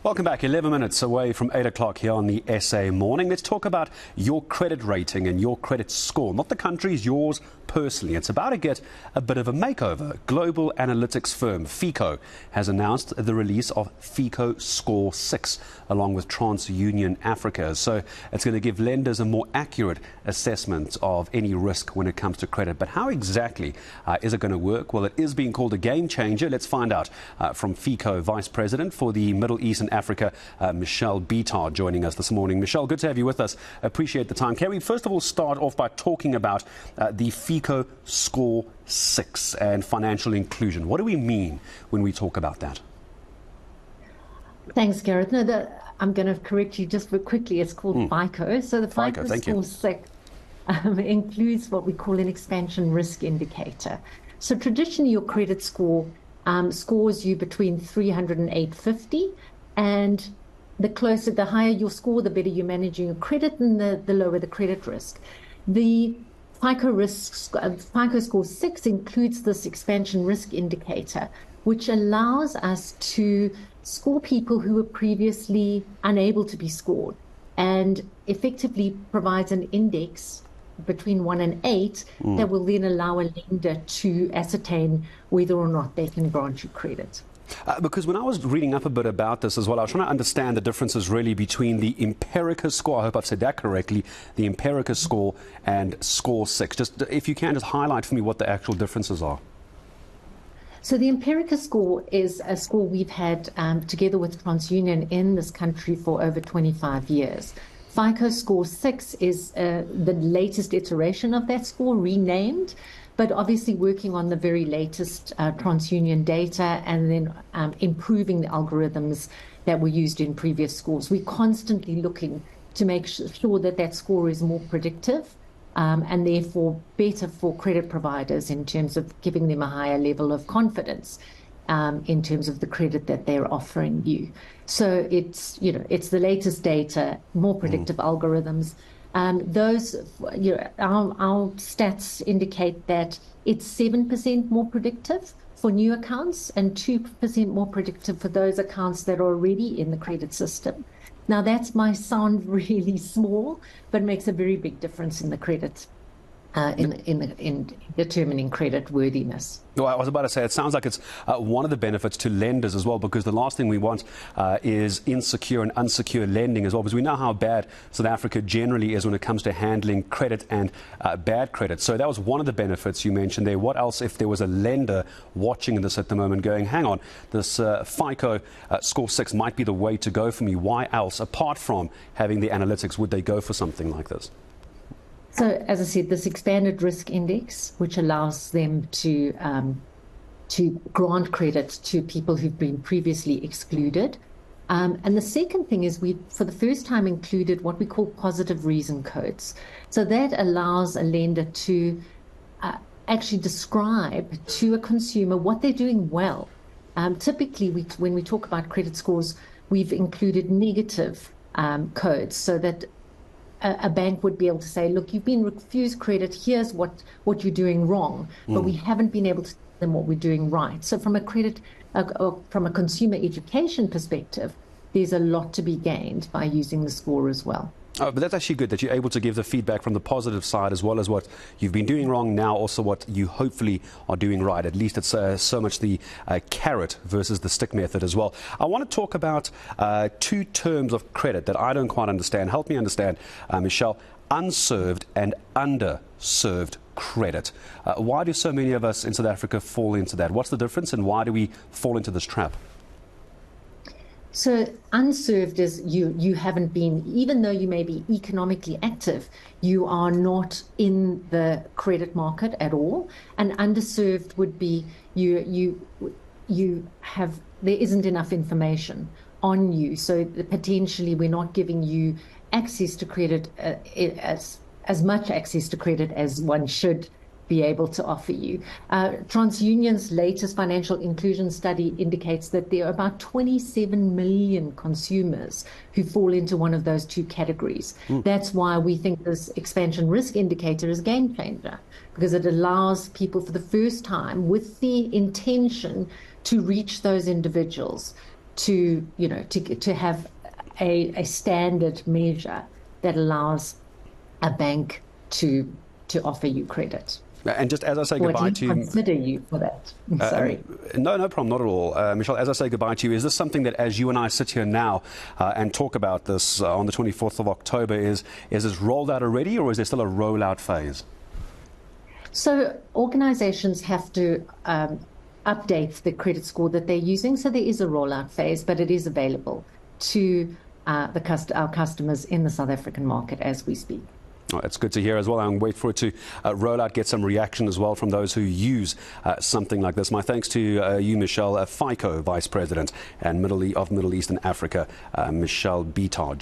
Welcome back. 11 minutes away from 8 o'clock here on the SA Morning. Let's talk about your credit rating and your credit score. Not the country's, yours personally. It's about to get a bit of a makeover. Global analytics firm FICO has announced the release of FICO Score 6 along with TransUnion Africa. So it's going to give lenders a more accurate assessment of any risk when it comes to credit. But how exactly is it going to work? Well, it is being called a game changer. Let's find out from FICO Vice President for the Middle East and Africa, Michelle Beetar, joining us this morning. Michelle, good to have you with us. Appreciate the time. Can we first of all start off by talking about the FICO Score 6 and financial inclusion? What do we mean when we talk about that? Thanks, Gareth. No, I'm going to correct you just quickly. It's called FICO. So the FICO Score 6 includes what we call an expansion risk indicator. So traditionally, your credit score scores you between 300 and 850. And the higher your score, the better you're managing your credit, and the lower the credit risk. The FICO Score 6 includes this expansion risk indicator, which allows us to score people who were previously unable to be scored, and effectively provides an index between 1 and 8 that will then allow a lender to ascertain whether or not they can grant you credit. Because when I was reading up a bit about this as well, I was trying to understand the differences really between the Empirica score, I hope I've said that correctly, the Empirica score and Score 6. Just if you can, just highlight for me what the actual differences are. So the Empirica score is a score we've had together with TransUnion in this country for over 25 years. FICO Score 6 is the latest iteration of that score, renamed, but obviously working on the very latest TransUnion data and then improving the algorithms that were used in previous scores. We're constantly looking to make sure that that score is more predictive and therefore better for credit providers in terms of giving them a higher level of confidence in terms of the credit that they're offering you. So it's the latest data, more predictive algorithms. Our stats indicate that it's 7% more predictive for new accounts and 2% more predictive for those accounts that are already in the credit system. Now, that might sound really small, but makes a very big difference in the credit, in determining credit worthiness. Well, I was about to say, it sounds like it's one of the benefits to lenders as well, because the last thing we want is insecure and unsecure lending as well, because we know how bad South Africa generally is when it comes to handling credit and bad credit. So that was one of the benefits you mentioned there. What else if there was a lender watching this at the moment going, hang on, this FICO Score 6 might be the way to go for me. Why else, apart from having the analytics, would they go for something like this? So, as I said, this expanded risk index, which allows them to grant credit to people who've been previously excluded. And the second thing is we, for the first time, included what we call positive reason codes. So that allows a lender to actually describe to a consumer what they're doing well. Typically, when we talk about credit scores, we've included negative codes so that a bank would be able to say, look, you've been refused credit, here's what you're doing wrong, but we haven't been able to tell them what we're doing right. So from a consumer education perspective, there's a lot to be gained by using the score as well. Oh, but that's actually good that you're able to give the feedback from the positive side as well as what you've been doing wrong, now also what you hopefully are doing right. At least it's so much the carrot versus the stick method as well. I want to talk about two terms of credit that I don't quite understand. Help me understand, Michelle. Unserved and underserved credit. Why do so many of us in South Africa fall into that? What's the difference, and why do we fall into this trap? So unserved is you haven't been, even though you may be economically active, you are not in the credit market at all. And underserved would be there isn't enough information on you. So potentially we're not giving you access to credit, as much access to credit as one should be able to offer you. TransUnion's latest financial inclusion study indicates that there are about 27 million consumers who fall into one of those two categories. That's why we think this expansion risk indicator is a game changer, because it allows people for the first time with the intention to reach those individuals to, to have a standard measure that allows a bank to offer you credit. And just as I say goodbye to you, consider you for that. Sorry. No problem, not at all. Michelle, as I say goodbye to you, is this something that as you and I sit here now and talk about this on the 24th of October, is this rolled out already, or is there still a rollout phase? So organizations have to update the credit score that they're using. So there is a rollout phase, but it is available to our customers in the South African market as we speak. Oh, that's good to hear as well, and wait for it to roll out, get some reaction as well from those who use something like this. My thanks to you, Michelle, FICO Vice President and Middle East and Africa, Michelle Beetar.